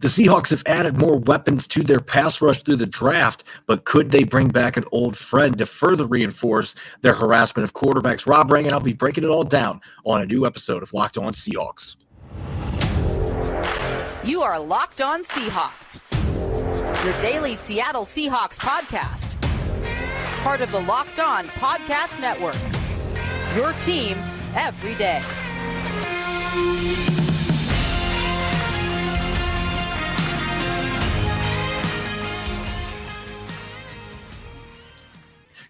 The Seahawks have added more weapons to their pass rush through the draft, but could they bring back an old friend to further reinforce their harassment of quarterbacks? Rob Rang and I'll be breaking it all down on a new episode of Locked On Seahawks. You are Locked On Seahawks, your daily Seattle Seahawks podcast. Part of the Locked On Podcast Network, your team every day.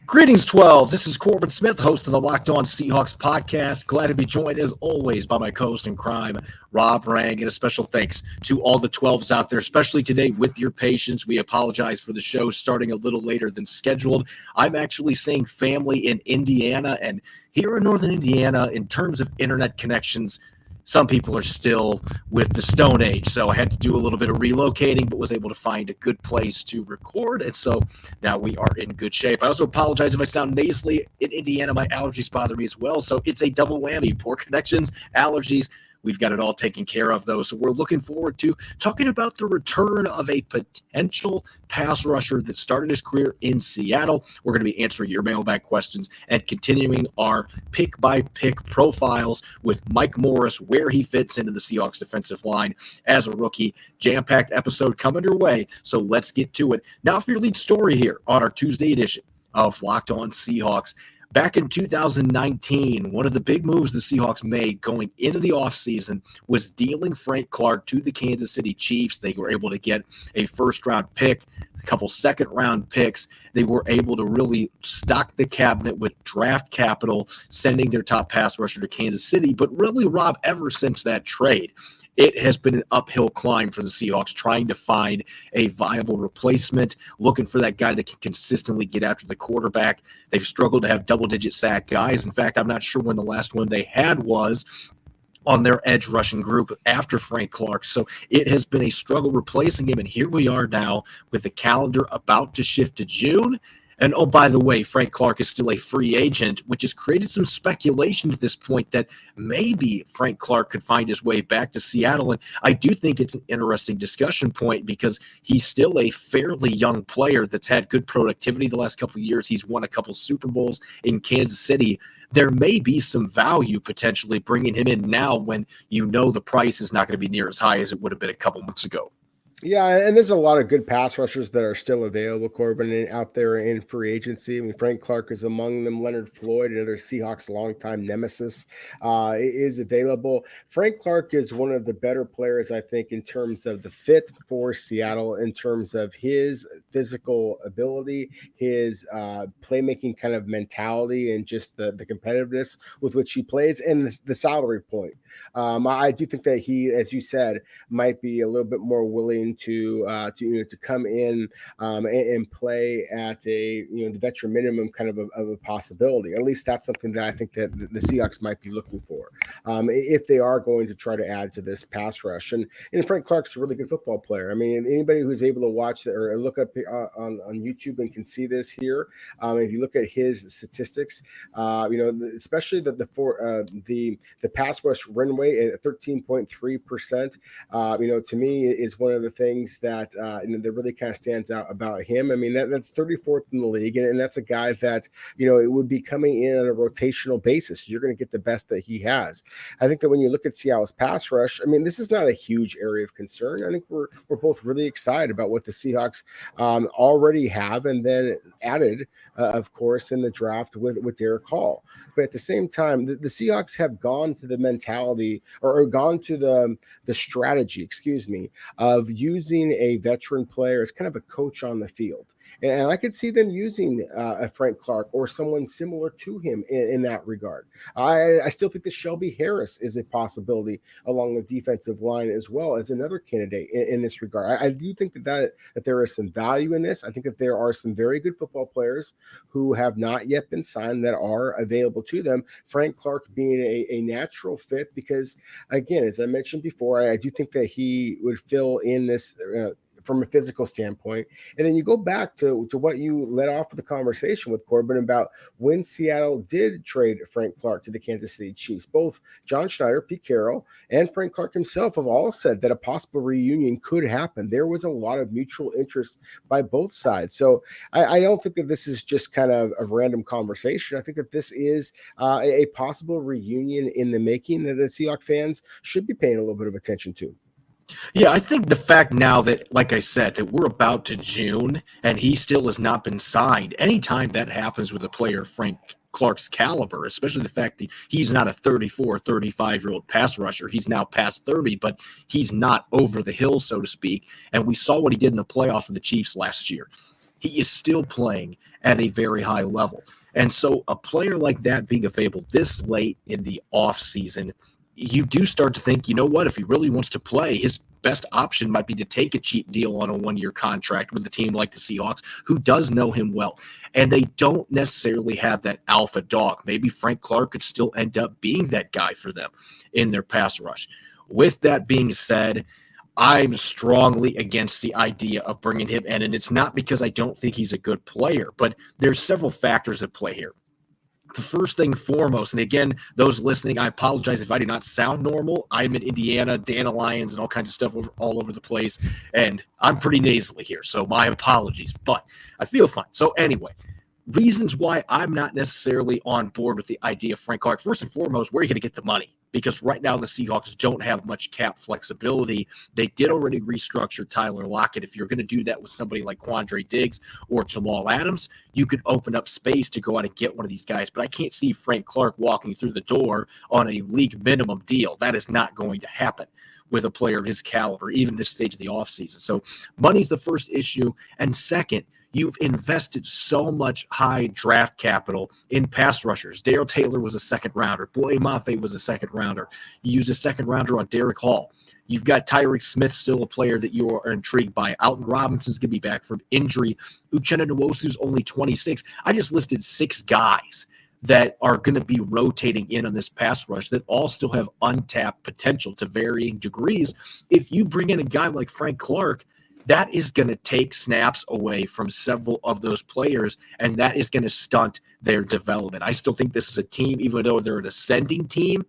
Greetings, 12. This is Corbin Smith, host of the Locked On Seahawks podcast. Glad to be joined, as always, by my co-host in crime, Rob Rang. And a special thanks to all the 12s out there, especially today with your patience. We apologize for the show starting a little later than scheduled. I'm actually seeing family in Indiana, and here in Northern Indiana, in terms of internet connections, some people are still with the Stone Age, so I had to do a little bit of relocating, but was able to find a good place to record, and so now we are in good shape. I also apologize if I sound nasally. In Indiana, my allergies bother me as well, so it's a double whammy. Poor connections, allergies. We've got it all taken care of, though, so we're looking forward to talking about the return of a potential pass rusher that started his career in Seattle. We're going to be answering your mailbag questions and continuing our pick-by-pick profiles with Mike Morris, where he fits into the Seahawks defensive line as a rookie. Jam-packed episode coming your way, so let's get to it. Now for your lead story here on our Tuesday edition of Locked On Seahawks. Back in 2019, one of the big moves the Seahawks made going into the offseason was dealing Frank Clark to the Kansas City Chiefs. They were able to get a first-round pick, a couple second-round picks. They were able to really stock the cabinet with draft capital, sending their top pass rusher to Kansas City. But really, Rob, ever since that trade, it has been an uphill climb for the Seahawks, trying to find a viable replacement, looking for that guy that can consistently get after the quarterback. They've struggled to have double-digit sack guys. In fact, I'm not sure when the last one they had was on their edge rushing group after Frank Clark. So it has been a struggle replacing him, and here we are now with the calendar about to shift to June. And, oh, by the way, Frank Clark is still a free agent, which has created some speculation at this point that maybe Frank Clark could find his way back to Seattle. And I do think it's an interesting discussion point because he's still a fairly young player that's had good productivity the last couple of years. He's won a couple Super Bowls in Kansas City. There may be some value potentially bringing him in now when you know the price is not going to be near as high as it would have been a couple months ago. Yeah, and there's a lot of good pass rushers that are still available, Corbin, and out there in free agency. I mean, Frank Clark is among them. Leonard Floyd, another Seahawks longtime nemesis, is available. Frank Clark is one of the better players, I think, in terms of the fit for Seattle, in terms of his physical ability, his playmaking kind of mentality, and just the competitiveness with which he plays, and the salary point. I do think that he, as you said, might be a little bit more willing to come in and play at a the veteran minimum kind of a possibility. At least that's something that I think that the Seahawks might be looking for if they are going to try to add to this pass rush. And Frank Clark's a really good football player. I mean, anybody who's able to watch or look up on YouTube and can see this here. If you look at his statistics, especially the pass rush run rate at 13.3%, to me is one of the things that that really kind of stands out about him. I mean, that's 34th in the league, and that's a guy that it would be coming in on a rotational basis. You're going to get the best that he has. I think that when you look at Seattle's pass rush, I mean, this is not a huge area of concern. I think we're both really excited about what the Seahawks already have, and then added, of course, in the draft with Derek Hall. But at the same time, the Seahawks have gone to the mentality or gone to the strategy, of using a veteran player as kind of a coach on the field. And I could see them using a Frank Clark or someone similar to him in that regard. I still think that Shelby Harris is a possibility along the defensive line as well as another candidate in this regard. I do think that there is some value in this. I think that there are some very good football players who have not yet been signed that are available to them. Frank Clark being a natural fit because, again, as I mentioned before, I do think that he would fill in this from a physical standpoint. And then you go back to what you led off with the conversation with Corbin about when Seattle did trade Frank Clark to the Kansas City Chiefs. Both John Schneider, Pete Carroll, and Frank Clark himself have all said that a possible reunion could happen. There was a lot of mutual interest by both sides. So I don't think that this is just kind of a random conversation. I think that this is a possible reunion in the making that the Seahawks fans should be paying a little bit of attention to. Yeah, I think the fact now that, like I said, that we're about to June and he still has not been signed, anytime that happens with a player Frank Clark's caliber, especially the fact that he's not a 34, 35-year-old pass rusher. He's now past 30, but he's not over the hill, so to speak. And we saw what he did in the playoffs for the Chiefs last year. He is still playing at a very high level. And so a player like that being available this late in the offseason, you do start to think, you know what, if he really wants to play, his best option might be to take a cheap deal on a one-year contract with a team like the Seahawks, who does know him well. And they don't necessarily have that alpha dog. Maybe Frank Clark could still end up being that guy for them in their pass rush. With that being said, I'm strongly against the idea of bringing him in. And it's not because I don't think he's a good player, but there's several factors at play here. The first thing foremost, and again, those listening, I apologize if I do not sound normal. I'm in Indiana, dandelions, and all kinds of stuff all over the place, and I'm pretty nasally here, so my apologies, but I feel fine. So anyway, reasons why I'm not necessarily on board with the idea of Frank Clark. First and foremost, where are you going to get the money? Because right now the Seahawks don't have much cap flexibility. They did already restructure Tyler Lockett. If you're going to do that with somebody like Quandre Diggs or Jamal Adams, you could open up space to go out and get one of these guys. But I can't see Frank Clark walking through the door on a league minimum deal. That is not going to happen with a player of his caliber, even this stage of the offseason. So money's the first issue. And second, you've invested so much high draft capital in pass rushers. Darrell Taylor was a second rounder. Boye Mafe was a second rounder. You used a second rounder on Derek Hall. You've got Tyreek Smith, still a player that you are intrigued by. Alton Robinson's going to be back from injury. Uchenna Nwosu's only 26. I just listed 6 guys that are going to be rotating in on this pass rush that all still have untapped potential to varying degrees. If you bring in a guy like Frank Clark, that is going to take snaps away from several of those players, and that is going to stunt their development. I still think this is a team, even though they're an ascending team,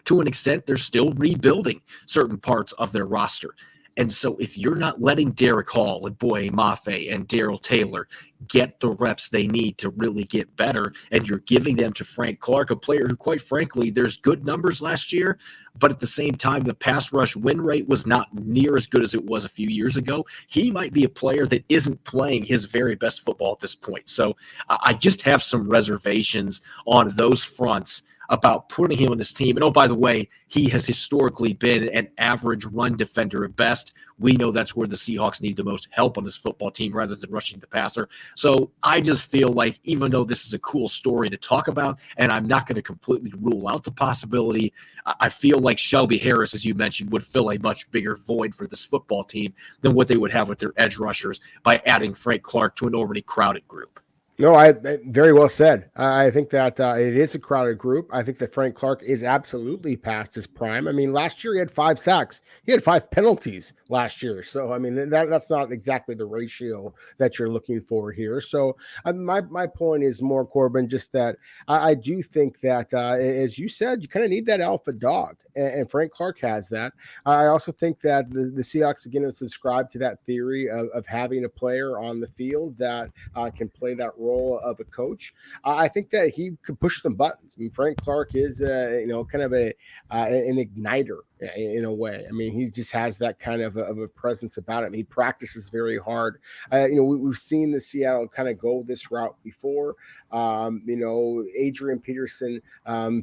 to an extent, they're still rebuilding certain parts of their roster. And so if you're not letting Derek Hall and Boye Mafe and Darrell Taylor get the reps they need to really get better, and you're giving them to Frank Clark, a player who, quite frankly, there's good numbers last year, but at the same time, the pass rush win rate was not near as good as it was a few years ago. He might be a player that isn't playing his very best football at this point. So I just have some reservations on those fronts about putting him on this team. And oh, by the way, he has historically been an average run defender at best. We know that's where the Seahawks need the most help on this football team rather than rushing the passer. So I just feel like, even though this is a cool story to talk about, and I'm not going to completely rule out the possibility, I feel like Shelby Harris, as you mentioned, would fill a much bigger void for this football team than what they would have with their edge rushers by adding Frank Clark to an already crowded group. No, I very well said. I think that it is a crowded group. I think that Frank Clark is absolutely past his prime. I mean, last year he had 5 sacks. He had 5 penalties last year. So, I mean, that's not exactly the ratio that you're looking for here. So, my point is more, Corbin, just that I do think that, as you said, you kind of need that alpha dog. And Frank Clark has that. I also think that the Seahawks, again, have subscribed to that theory of having a player on the field that can play that role of a coach. I think that he could push some buttons. I mean, Frank Clark is, kind of an igniter in a way. I mean, he just has that kind of a presence about him. He practices very hard. We've seen the Seattle kind of go this route before. Adrian Peterson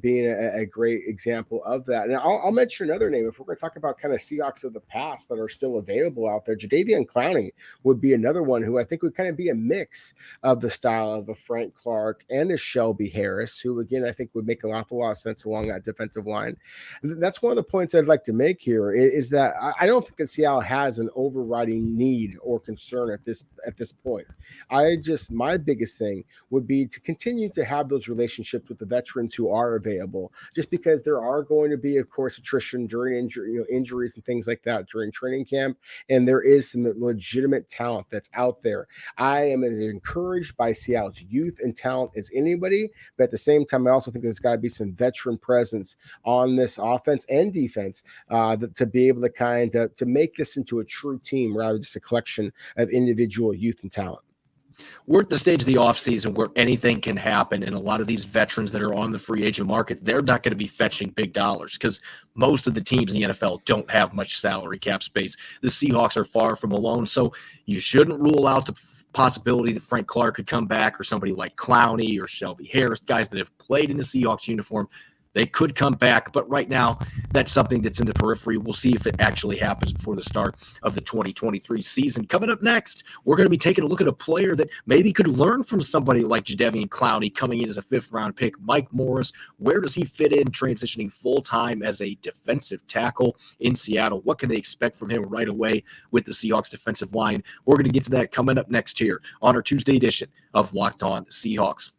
being a great example of that. And I'll mention another name. If we're going to talk about kind of Seahawks of the past that are still available out there, Jadeveon Clowney would be another one who I think would kind of be a mix of the style of a Frank Clark and a Shelby Harris, who, again, I think would make an awful lot of sense along that defensive line. And that's one of the points I'd I'd like to make here is that I don't think that Seattle has an overriding need or concern at this point. My biggest thing would be to continue to have those relationships with the veterans who are available, just because there are going to be, of course, attrition during injuries and things like that during training camp, and there is some legitimate talent that's out there. I am as encouraged by Seattle's youth and talent as anybody, but at the same time, I also think there's got to be some veteran presence on this offense and defense to be able to make this into a true team rather than just a collection of individual youth and talent. We're at the stage of the offseason where anything can happen, and a lot of these veterans that are on the free agent market, they're not going to be fetching big dollars because most of the teams in the NFL don't have much salary cap space. The Seahawks are far from alone, so you shouldn't rule out the possibility that Frank Clark could come back, or somebody like Clowney or Shelby Harris, guys that have played in the Seahawks uniform. They could come back, but right now, that's something that's in the periphery. We'll see if it actually happens before the start of the 2023 season. Coming up next, we're going to be taking a look at a player that maybe could learn from somebody like Jadeveon Clowney coming in as a fifth-round pick, Mike Morris. Where does he fit in transitioning full-time as a defensive tackle in Seattle? What can they expect from him right away with the Seahawks defensive line? We're going to get to that coming up next here on our Tuesday edition of Locked On Seahawks.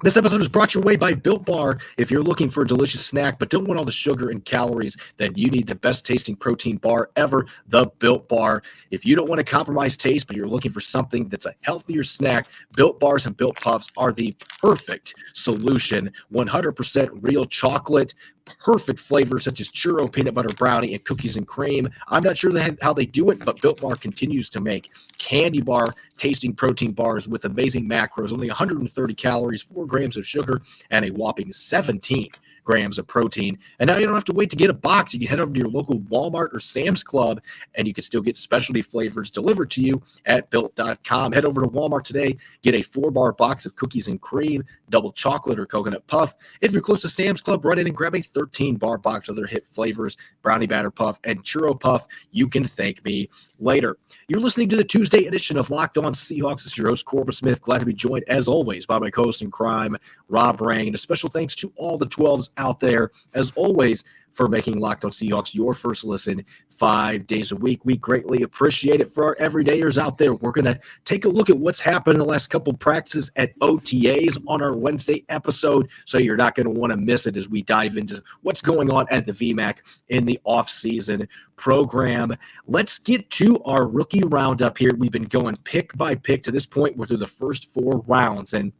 This episode is brought your way by Built Bar. If you're looking for a delicious snack but don't want all the sugar and calories, then you need the best tasting protein bar ever, the Built Bar. If you don't want to compromise taste but you're looking for something that's a healthier snack, Built Bars and Built Puffs are the perfect solution. 100% real chocolate, perfect flavors such as churro, peanut butter brownie, and cookies and cream. I'm not sure how they do it, but Built Bar continues to make candy bar tasting protein bars with amazing macros, only 130 calories, 4 grams of sugar, and a whopping 17 grams of protein. And now you don't have to wait to get a box. You can head over to your local Walmart or Sam's Club, and you can still get specialty flavors delivered to you at Built.com. Head over to Walmart today. Get a 4-bar box of cookies and cream, double chocolate or coconut puff. If you're close to Sam's Club, run in and grab a 13-bar box of their hit flavors, brownie batter puff and churro puff. You can thank me later. You're listening to the Tuesday edition of Locked On Seahawks. This is your host, Corbin Smith. Glad to be joined, as always, by my co-host in crime, Rob Rang. And a special thanks to all the 12s out there, as always, for making Locked On Seahawks your first listen 5 days a week. We greatly appreciate it. For our everydayers out there, we're going to take a look at what's happened in the last couple practices at OTAs on our Wednesday episode, so you're not going to want to miss it as we dive into what's going on at the VMAC in the offseason program. Let's get to our rookie roundup here. We've been going pick by pick to this point. We're through the first 4 rounds, and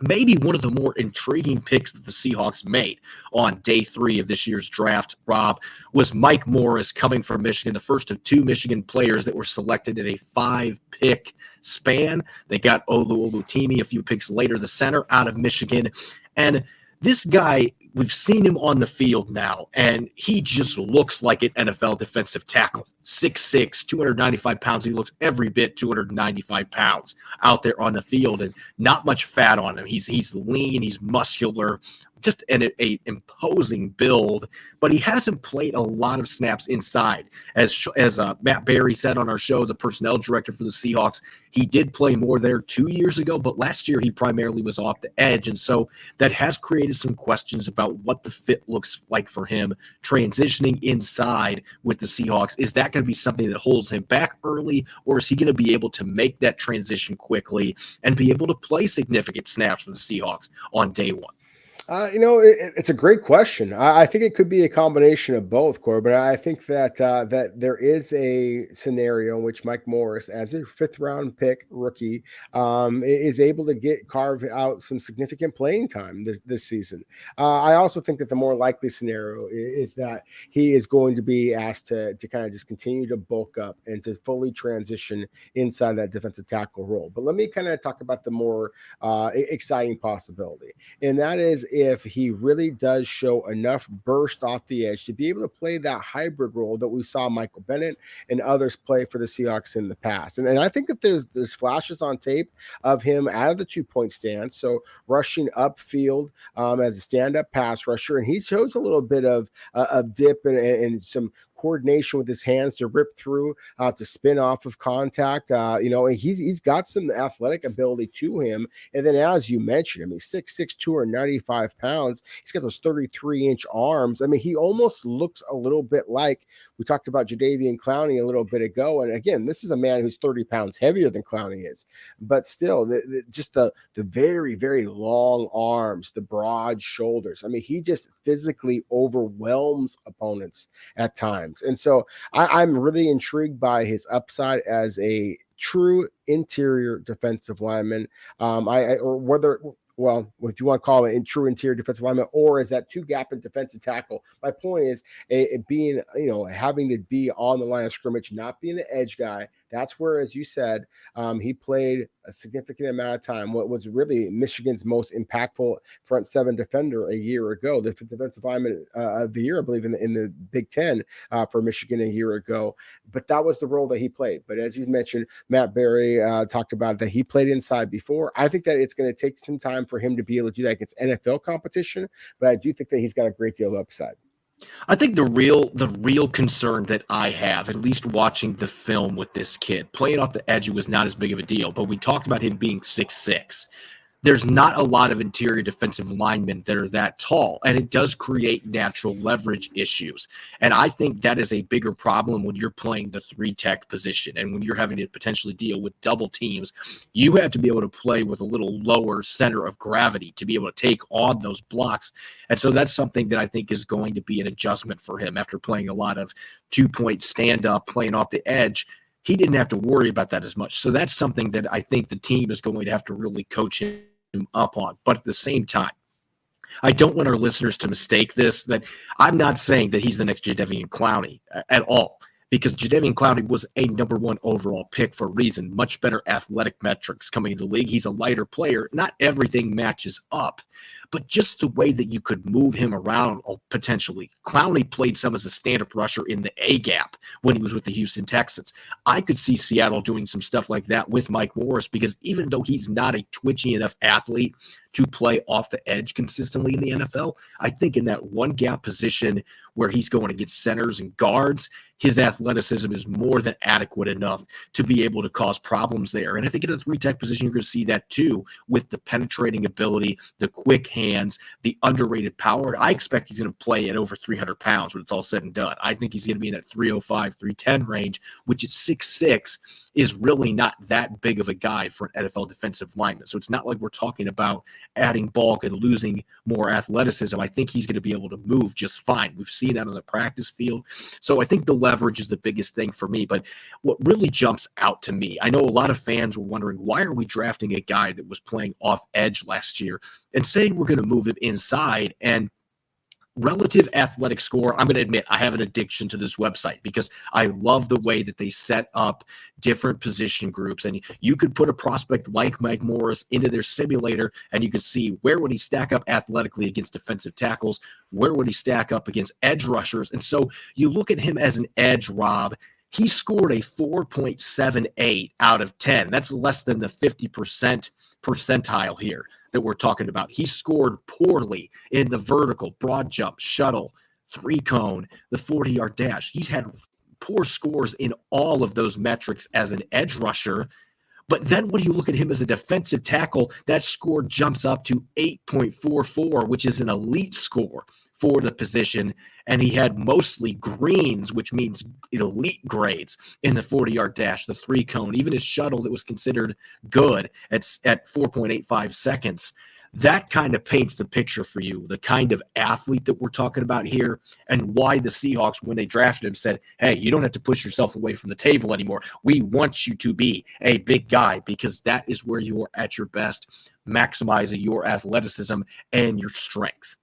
maybe one of the more intriguing picks that the Seahawks made on day 3 of this year's draft, Rob, was Mike Morris coming from Michigan, the first of 2 Michigan players that were selected in a 5-pick span. They got Olu Olutimi a few picks later, the center out of Michigan. And this guy, we've seen him on the field now, and he just looks like an NFL defensive tackle. 6'6", 295 pounds. He looks every bit 295 pounds out there on the field, and not much fat on him. He's lean, he's muscular, just an imposing build, but he hasn't played a lot of snaps inside. As Matt Barry said on our show, the personnel director for the Seahawks, he did play more there 2 years ago, but last year he primarily was off the edge, and so that has created some questions about what the fit looks like for him transitioning inside with the Seahawks. Is that going to be something that holds him back early, or is he going to be able to make that transition quickly and be able to play significant snaps for the Seahawks on day 1? It's a great question. I think it could be a combination of both, Corbin. I think that there is a scenario in which Mike Morris, as a 5th-round pick rookie, is able to carve out some significant playing time this season. I also think that the more likely scenario is that he is going to be asked to kind of just continue to bulk up and to fully transition inside that defensive tackle role. But let me kind of talk about the more exciting possibility, and that is if he really does show enough burst off the edge to be able to play that hybrid role that we saw Michael Bennett and others play for the Seahawks in the past. And I think that there's flashes on tape of him out of the 2-point stance, so rushing upfield as a stand-up pass rusher, and he shows a little bit of dip and some coordination with his hands to rip through, to spin off of contact. He's got some athletic ability to him. And then, as you mentioned, 6'6", 295 pounds. He's got those 33-inch arms. He almost looks a little bit like we talked about Jadeveon Clowney a little bit ago. And again, this is a man who's 30 pounds heavier than Clowney is, but still, just the very, very long arms, the broad shoulders. He just physically overwhelms opponents at times. And so I'm really intrigued by his upside as a true interior defensive lineman. Well, if you want to call it a true interior defensive lineman, or is that two-gap and defensive tackle? My point is being, having to be on the line of scrimmage, not being an edge guy. That's where, as you said, he played a significant amount of time. What was really Michigan's most impactful front seven defender a year ago, the defensive lineman of the year, I believe, in the Big Ten for Michigan a year ago. But that was the role that he played. But as you mentioned, Matt Berry talked about that he played inside before. I think that it's going to take some time for him to be able to do that against NFL competition. But I do think that he's got a great deal of upside. I think the real concern that I have, at least watching the film with this kid, playing off the edge, it was not as big of a deal, but we talked about him being 6'6". There's not a lot of interior defensive linemen that are that tall, and it does create natural leverage issues. And I think that is a bigger problem when you're playing the 3-tech position and when you're having to potentially deal with double teams. You have to be able to play with a little lower center of gravity to be able to take on those blocks. And so that's something that I think is going to be an adjustment for him after playing a lot of 2-point stand-up, playing off the edge. He didn't have to worry about that as much. So that's something that I think the team is going to have to really coach him up on. But at the same time, I don't want our listeners to mistake this, that I'm not saying that he's the next Jadeveon Clowney at all, because Jadeveon Clowney was a number 1 overall pick for a reason. Much better athletic metrics coming into the league. He's a lighter player. Not everything matches up, but just the way that you could move him around potentially. Clowney played some as a stand-up rusher in the A-gap when he was with the Houston Texans. I could see Seattle doing some stuff like that with Mike Morris, because even though he's not a twitchy enough athlete to play off the edge consistently in the NFL, I think in that one-gap position where he's going against centers and guards, his athleticism is more than adequate enough to be able to cause problems there. And I think in a 3-tech position, you're going to see that too, with the penetrating ability, the quick hands, the underrated power. I expect he's going to play at over 300 pounds when it's all said and done. I think he's going to be in that 305, 310 range, which is 6'6", is really not that big of a guy for an NFL defensive lineman. So it's not like we're talking about adding bulk and losing more athleticism. I think he's going to be able to move just fine. We've seen that on the practice field. So I think the leverage is the biggest thing for me. But what really jumps out to me, I know a lot of fans were wondering, why are we drafting a guy that was playing off edge last year and saying we're going to move him inside? And relative athletic score, I'm going to admit I have an addiction to this website because I love the way that they set up different position groups. And you could put a prospect like Mike Morris into their simulator, and you could see where would he stack up athletically against defensive tackles, where would he stack up against edge rushers. And so you look at him as an edge, Rob. He scored a 4.78 out of 10. That's less than the 50% percentile here that we're talking about. He scored poorly in the vertical, broad jump, shuttle, 3-cone, the 40-yard dash. He's had poor scores in all of those metrics as an edge rusher. But then when you look at him as a defensive tackle, that score jumps up to 8.44, which is an elite score for the position. And he had mostly greens, which means elite grades in the 40-yard dash, the 3-cone, even his shuttle that was considered good at 4.85 seconds. That kind of paints the picture for you, the kind of athlete that we're talking about here, and why the Seahawks, when they drafted him, said, hey, you don't have to push yourself away from the table anymore. We want you to be a big guy, because that is where you are at your best, maximizing your athleticism and your strength.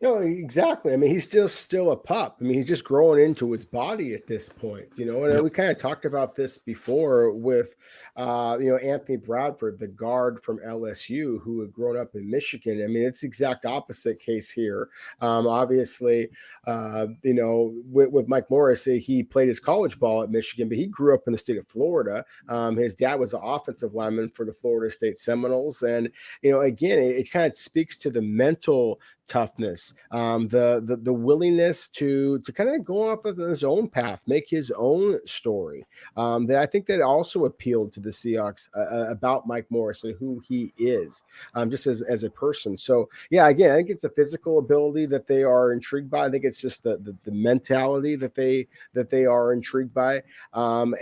No, exactly. I mean, he's still a pup. I mean, he's just growing into his body at this point, and we kind of talked about this before with, Anthony Bradford, the guard from LSU who had grown up in Michigan. I mean, it's the exact opposite case here. Obviously, with Mike Morris, he played his college ball at Michigan, but he grew up in the state of Florida. His dad was an offensive lineman for the Florida State Seminoles. And, again, it kind of speaks to the mental toughness, the willingness to kind of go off of his own path, make his own story. That I think that also appealed to the Seahawks about Mike Morris and who he is, just as a person. So yeah, again, I think it's a physical ability that they are intrigued by. I think it's just the mentality that they are intrigued by. You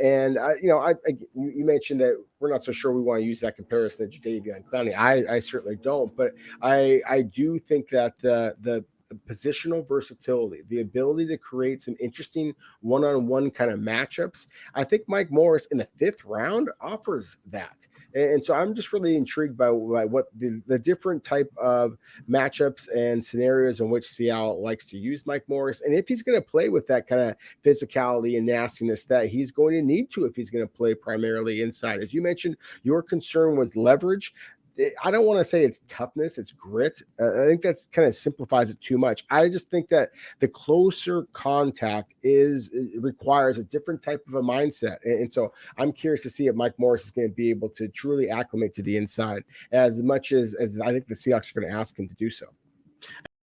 mentioned that we're not so sure we want to use that comparison to Jadeveon Clowney. I certainly don't, but I do think that the positional versatility, the ability to create some interesting one-on-one kind of matchups, I think Mike Morris in the 5th round offers that. And so I'm just really intrigued by what the different type of matchups and scenarios in which Seattle likes to use Mike Morris. And if he's going to play with that kind of physicality and nastiness that he's going to need to, if he's going to play primarily inside. As you mentioned, your concern was leverage. I don't want to say it's toughness, it's grit. I think that's kind of simplifies it too much. I just think that the closer contact requires a different type of a mindset. And so I'm curious to see if Mike Morris is going to be able to truly acclimate to the inside as much as I think the Seahawks are going to ask him to do so.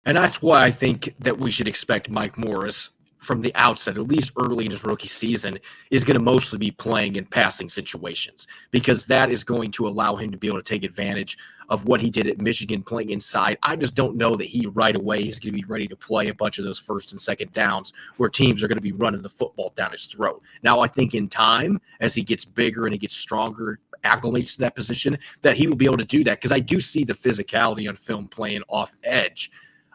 And that's why I think that we should expect Mike Morris from the outset, at least early in his rookie season, is going to mostly be playing in passing situations, because that is going to allow him to be able to take advantage of what he did at Michigan playing inside. I just don't know that he right away is going to be ready to play a bunch of those 1st and 2nd downs where teams are going to be running the football down his throat. Now, I think in time, as he gets bigger and he gets stronger, acclimates to that position, that he will be able to do that, because I do see the physicality on film playing off edge.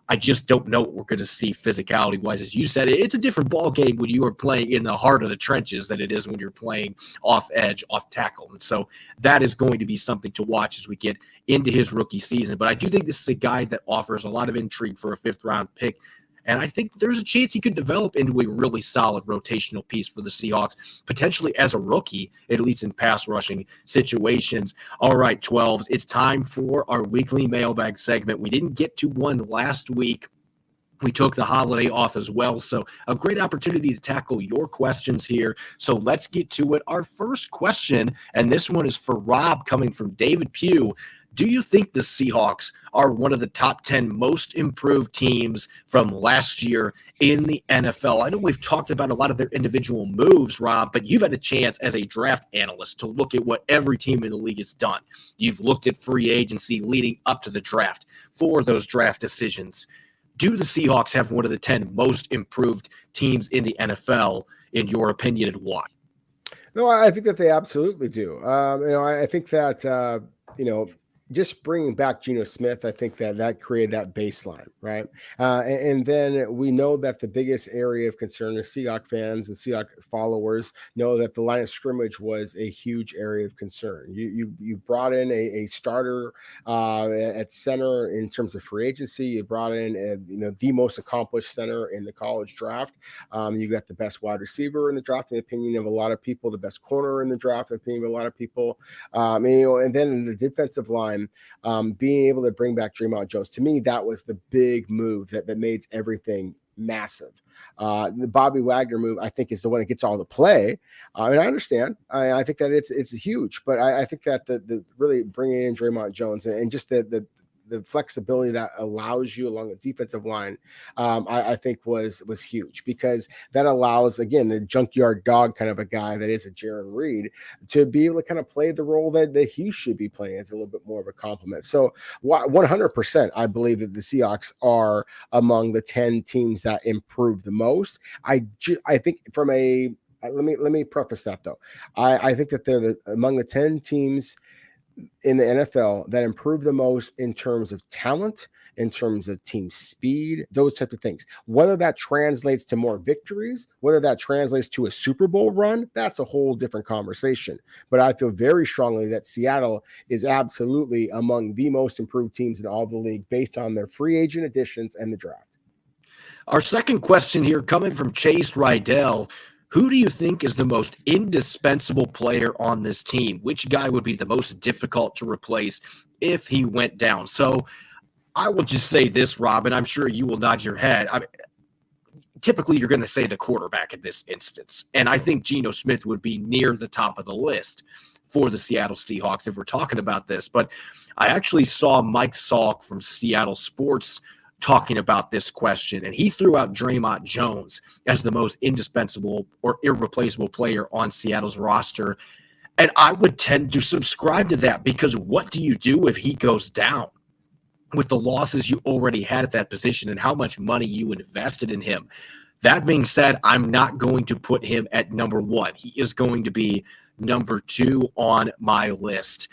I just don't know what we're going to see physicality-wise. As you said, it's a different ball game when you are playing in the heart of the trenches than it is when you're playing off edge, off tackle. And so that is going to be something to watch as we get into his rookie season. But I do think this is a guy that offers a lot of intrigue for a 5th-round pick. And I think there's a chance he could develop into a really solid rotational piece for the Seahawks, potentially as a rookie, at least in pass rushing situations. All right, 12s, it's time for our weekly mailbag segment. We didn't get to one last week. We took the holiday off as well, so a great opportunity to tackle your questions here. So let's get to it. Our first question, and this one is for Rob, coming from David Pugh. Do you think the Seahawks are one of the top 10 most improved teams from last year in the NFL? I know we've talked about a lot of their individual moves, Rob, but you've had a chance as a draft analyst to look at what every team in the league has done. You've looked at free agency leading up to the draft for those draft decisions. Do the Seahawks have one of the 10 most improved teams in the NFL, in your opinion, and why? No, I think that they absolutely do. I think that, just bringing back Geno Smith, I think that created that baseline, right? And then we know that the biggest area of concern is Seahawks fans and Seahawks followers know that the line of scrimmage was a huge area of concern. You brought in a starter at center in terms of free agency. You brought in the most accomplished center in the college draft. You got the best wide receiver in the draft, in the opinion of a lot of people, the best corner in the draft, in the opinion of a lot of people. And then in the defensive line, being able to bring back Draymond Jones, to me, that was the big move that made everything massive. The Bobby Wagner move, I think, is the one that gets all the play. And I understand. I think that it's huge, but I think that the really bringing in Draymond Jones and just the flexibility that allows you along the defensive line, I think was huge, because that allows, again, the junkyard dog kind of a guy that is a Jaron Reed to be able to kind of play the role that he should be playing as a little bit more of a compliment. So 100%, I believe that the Seahawks are among the 10 teams that improve the most. I think from a let me preface that though. I think that they're among the 10 teams in the NFL that improve the most in terms of talent, in terms of team speed, those types of things. Whether that translates to more victories, whether that translates to a Super Bowl run, that's a whole different conversation. But I feel very strongly that Seattle is absolutely among the most improved teams in all the league based on their free agent additions and the draft. Our second question here, coming from Chase Rydell. Who do you think is the most indispensable player on this team? Which guy would be the most difficult to replace if he went down? So I will just say this, Rob, and I'm sure you will nod your head. Typically, you're going to say the quarterback in this instance. And I think Geno Smith would be near the top of the list for the Seattle Seahawks if we're talking about this. But I actually saw Mike Salk from Seattle Sports talking about this question, and he threw out Draymond Jones as the most indispensable or irreplaceable player on Seattle's roster. And I would tend to subscribe to that, because what do you do if he goes down with the losses you already had at that position and how much money you invested in him? That being said, I'm not going to put him at number one. He is going to be number 2 on my list.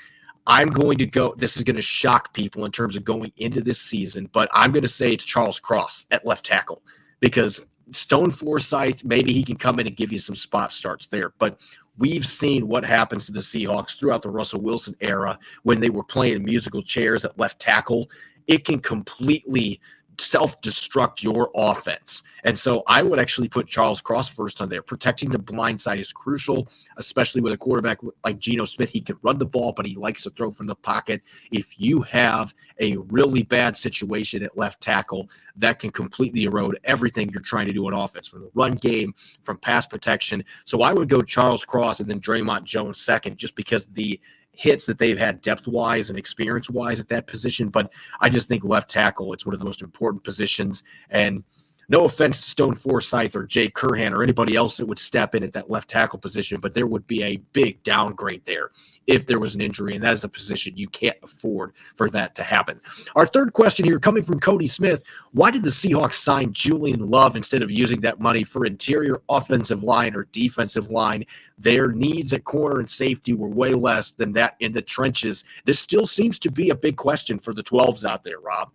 I'm going to go, this is going to shock people in terms of going into this season, but I'm going to say it's Charles Cross at left tackle, because Stone Forsythe, maybe he can come in and give you some spot starts there, but we've seen what happens to the Seahawks throughout the Russell Wilson era when they were playing musical chairs at left tackle. It can completely self-destruct your offense. And so I would actually put Charles Cross first on there. Protecting the blind side is crucial, especially with a quarterback like Geno Smith. He can run the ball, but he likes to throw from the pocket. If you have a really bad situation at left tackle, that can completely erode everything you're trying to do on offense, from the run game, from pass protection. So I would go Charles Cross and then Draymond Jones second, just because the hits that they've had depth-wise and experience-wise at that position. But I just think left tackle, it's one of the most important positions. And no offense to Stone Forsythe or Jay Curhan or anybody else that would step in at that left tackle position, but there would be a big downgrade there if there was an injury, and that is a position you can't afford for that to happen. Our third question here, coming from Cody Smith: why did the Seahawks sign Julian Love instead of using that money for interior offensive line or defensive line? Their needs at corner and safety were way less than that in the trenches. This still seems to be a big question for the 12s out there, Rob.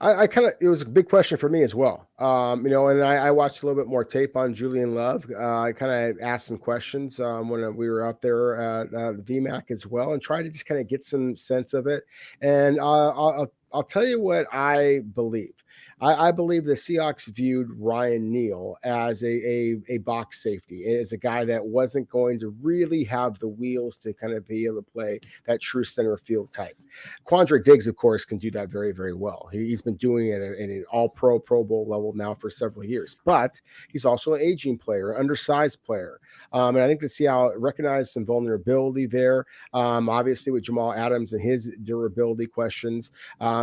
It was a big question for me as well. And I watched a little bit more tape on Julian Love. I kind of asked some questions when we were out there at the VMAC as well, and tried to just kind of get some sense of it. And I'll tell you what I believe. I believe the Seahawks viewed Ryan Neal as a box safety, as a guy that wasn't going to really have the wheels to kind of be able to play that true center field type. Quandre Diggs, of course, can do that very, very well. He's been doing it at an all-pro, Pro Bowl level now for several years. But he's also an aging player, an undersized player. And I think the Seattle recognized some vulnerability there. Obviously, with Jamal Adams and his durability questions,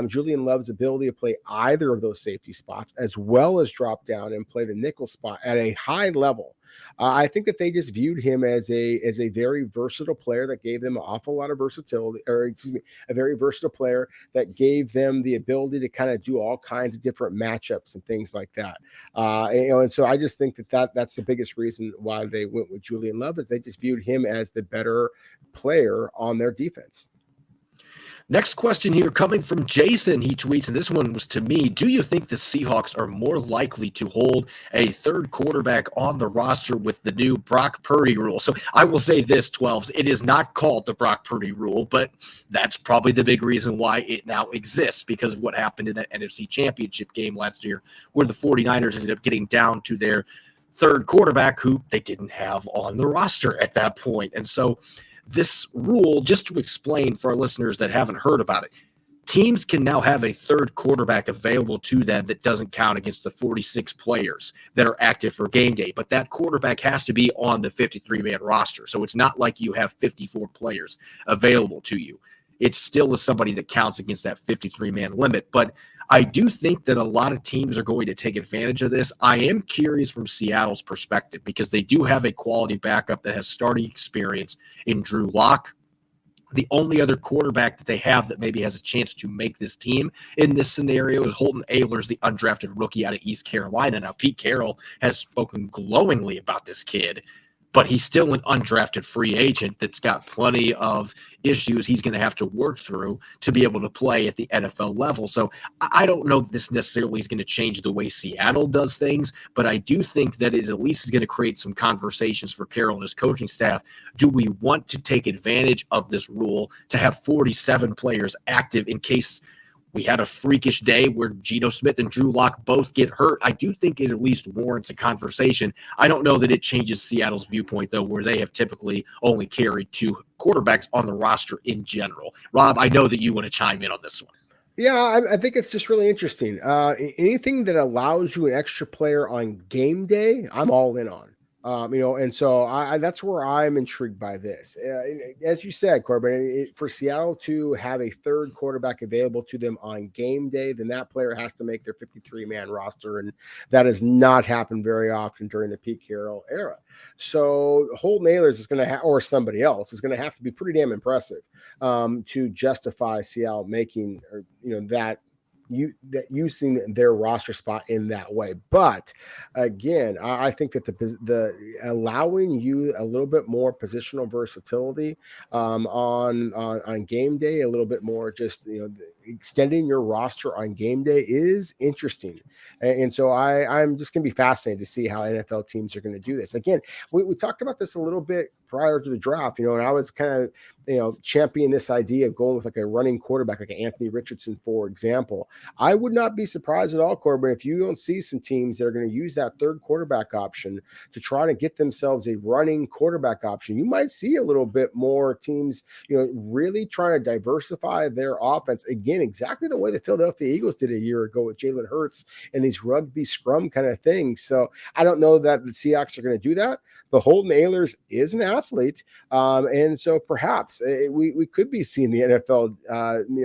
Julian Love's ability to play either of those safety spots, as well as drop down and play the nickel spot at a high level. I think that they just viewed him as a very versatile player that gave them an awful lot of versatility, a very versatile player that gave them the ability to kind of do all kinds of different matchups and things like that. And so I just think that's the biggest reason why they went with Julian Love, is they just viewed him as the better player on their defense. Next question here, coming from Jason. He tweets, and this one was to me: do you think the Seahawks are more likely to hold a third quarterback on the roster with the new Brock Purdy rule? So I will say this, 12s, it is not called the Brock Purdy rule, but that's probably the big reason why it now exists, because of what happened in that NFC Championship game last year, where the 49ers ended up getting down to their third quarterback, who they didn't have on the roster at that point. And so this rule, just to explain for our listeners that haven't heard about it, teams can now have a third quarterback available to them that doesn't count against the 46 players that are active for game day. But that quarterback has to be on the 53-man roster. So it's not like you have 54 players available to you. It still is somebody that counts against that 53-man limit. But I do think that a lot of teams are going to take advantage of this. I am curious from Seattle's perspective, because they do have a quality backup that has starting experience in Drew Lock. The only other quarterback that they have that maybe has a chance to make this team in this scenario is Holton Ahlers, the undrafted rookie out of East Carolina. Now, Pete Carroll has spoken glowingly about this kid, but he's still an undrafted free agent that's got plenty of issues he's going to have to work through to be able to play at the NFL level. So I don't know if this necessarily is going to change the way Seattle does things, but I do think that it at least is going to create some conversations for Carroll and his coaching staff. Do we want to take advantage of this rule to have 47 players active in case we had a freakish day where Geno Smith and Drew Lock both get hurt? I do think it at least warrants a conversation. I don't know that it changes Seattle's viewpoint, though, where they have typically only carried 2 quarterbacks on the roster in general. Rob, I know that you want to chime in on this one. Yeah, I think it's just really interesting. Anything that allows you an extra player on game day, I'm all in on. And so that's where I'm intrigued by this. As you said, Corbin, for Seattle to have a third quarterback available to them on game day, then that player has to make their 53-man roster, and that has not happened very often during the Pete Carroll era. So Holton Ahlers is going to or somebody else is going to have to be pretty damn impressive to justify Seattle making that using their roster spot in that way. But again, I think that the allowing you a little bit more positional versatility on game day, a little bit more just extending your roster on game day is interesting. And so I'm just going to be fascinated to see how NFL teams are going to do this. Again, we talked about this a little bit prior to the draft, and I was kind of, championing this idea of going with like a running quarterback, like Anthony Richardson, for example. I would not be surprised at all, Corbin, if you don't see some teams that are going to use that third quarterback option to try to get themselves a running quarterback option. You might see a little bit more teams, really trying to diversify their offense. Again, exactly the way the Philadelphia Eagles did a year ago with Jalen Hurts and these rugby scrum kind of things. So I don't know that the Seahawks are going to do that, but Holton Ahlers is an athlete. And so perhaps we could be seeing the NFL,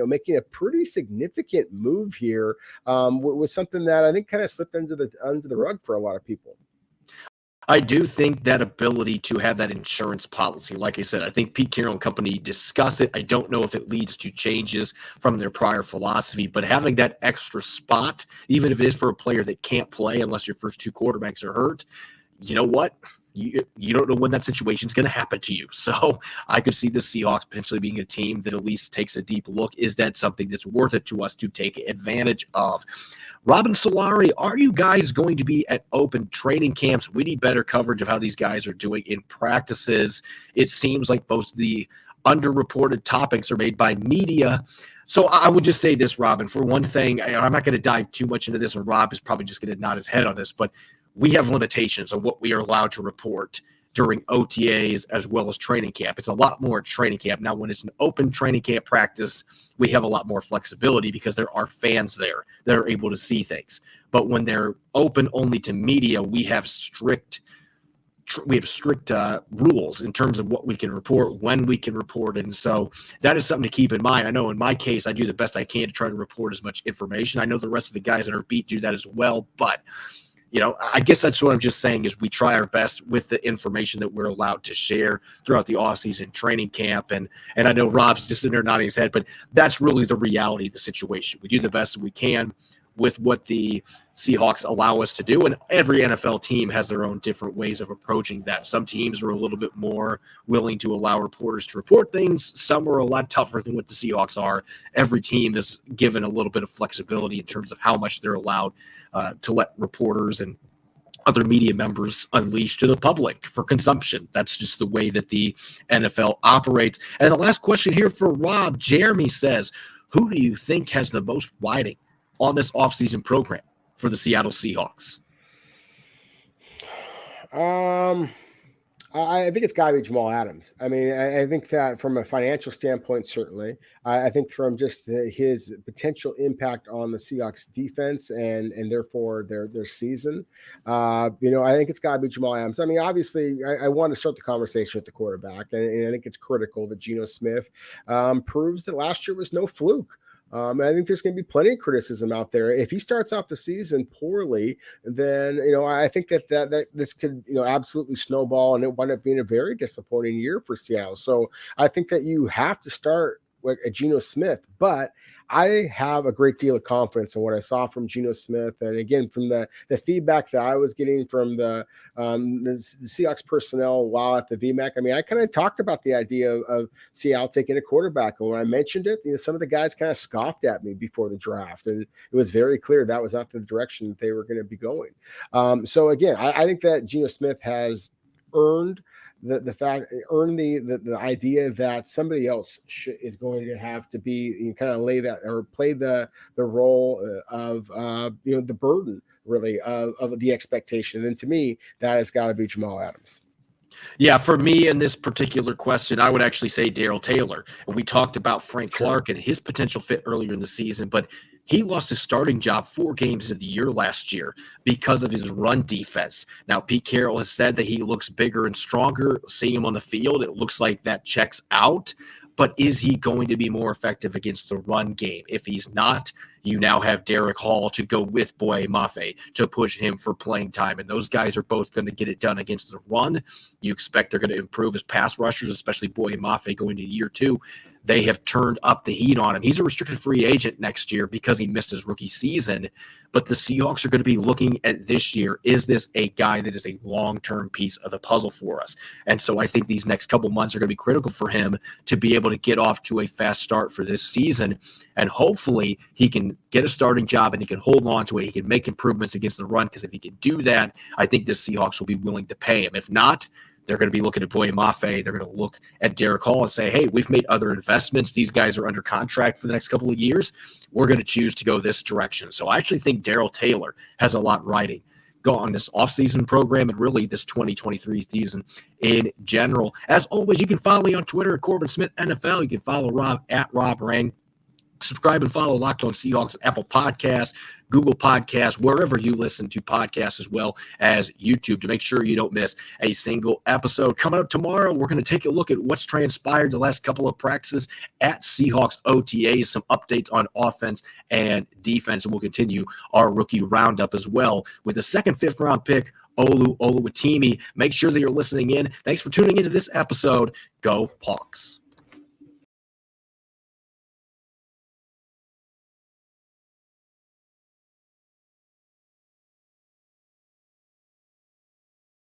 making a pretty significant move here with something that I think kind of slipped under the rug for a lot of people. I do think that ability to have that insurance policy, like I said, I think Pete Carroll and company discuss it. I don't know if it leads to changes from their prior philosophy, but having that extra spot, even if it is for a player that can't play unless your first two quarterbacks are hurt, you know what? You don't know when that situation is going to happen to you. So I could see the Seahawks potentially being a team that at least takes a deep look. Is that something that's worth it to us to take advantage of? Robin Solari, are you guys going to be at open training camps? We need better coverage of how these guys are doing in practices. It seems like most of the underreported topics are made by media. So I would just say this, Robin, for one thing, I'm not going to dive too much into this, and Rob is probably just going to nod his head on this, but we have limitations on what we are allowed to report during OTAs as well as training camp. It's a lot more training camp. Now, when it's an open training camp practice, we have a lot more flexibility because there are fans there that are able to see things. But when they're open only to media, we have strict rules in terms of what we can report, when we can report it. And so that is something to keep in mind. I know in my case, I do the best I can to try to report as much information. I know the rest of the guys at our beat do that as well, but I guess that's what I'm just saying is we try our best with the information that we're allowed to share throughout the offseason training camp. And I know Rob's just sitting there nodding his head, but that's really the reality of the situation. We do the best that we can with what the Seahawks allow us to do. And every NFL team has their own different ways of approaching that. Some teams are a little bit more willing to allow reporters to report things. Some are a lot tougher than what the Seahawks are. Every team is given a little bit of flexibility in terms of how much they're allowed to let reporters and other media members unleash to the public for consumption. That's just the way that the NFL operates. And the last question here for Rob, Jeremy says, who do you think has the most riding on this offseason program for the Seattle Seahawks? I think it's got to be Jamal Adams. I mean, I think that from a financial standpoint, certainly. I think from just his potential impact on the Seahawks defense and therefore their season, I think it's got to be Jamal Adams. I mean, obviously, I want to start the conversation with the quarterback, and I think it's critical that Geno Smith proves that last year was no fluke. And I think there's going to be plenty of criticism out there. If he starts off the season poorly, then, I think that this could, absolutely snowball and it wind up being a very disappointing year for Seattle. So I think that you have to start like a Geno Smith, but I have a great deal of confidence in what I saw from Geno Smith. And again, from the feedback that I was getting from the Seahawks personnel while at the VMAC, I mean, I kind of talked about the idea of Seattle taking a quarterback. And when I mentioned it, some of the guys kind of scoffed at me before the draft. And it was very clear that was not the direction that they were going to be going. So again, I think that Geno Smith has earned the idea that somebody else is going to have to be kind of lay that or play the role of the burden really of the expectation. And to me, that has got to be Jamal Adams. Yeah, for me in this particular question, I would actually say Darrell Taylor. And we talked about Frank Clark and his potential fit earlier in the season, but He lost his starting job 4 games of the year last year because of his run defense. Now, Pete Carroll has said that he looks bigger and stronger. Seeing him on the field, it looks like that checks out. But is he going to be more effective against the run game? If he's not, you now have Derek Hall to go with Boye Mafe to push him for playing time. And those guys are both going to get it done against the run. You expect they're going to improve as pass rushers, especially Boye Mafe going into year 2. They have turned up the heat on him. He's a restricted free agent next year because he missed his rookie season. But the Seahawks are going to be looking at this year. Is this a guy that is a long-term piece of the puzzle for us? And so I think these next couple months are going to be critical for him to be able to get off to a fast start for this season. And hopefully he can get a starting job and he can hold on to it. He can make improvements against the run, because if he can do that, I think the Seahawks will be willing to pay him. If not, they're going to be looking at Boye Mafe. They're going to look at Derek Hall and say, hey, we've made other investments. These guys are under contract for the next couple of years. We're going to choose to go this direction. So I actually think Darrell Taylor has a lot riding on this offseason program and really this 2023 season in general. As always, you can follow me on Twitter at Corbin Smith NFL. You can follow Rob at Rob Rang. Subscribe and follow Locked On Seahawks, Apple Podcasts, Google Podcasts, wherever you listen to podcasts, as well as YouTube, to make sure you don't miss a single episode. Coming up tomorrow, we're going to take a look at what's transpired the last couple of practices at Seahawks OTAs, some updates on offense and defense, and we'll continue our rookie roundup as well with the second, 5th round pick, Olu Oluwatimi. Make sure that you're listening in. Thanks for tuning into this episode. Go Hawks.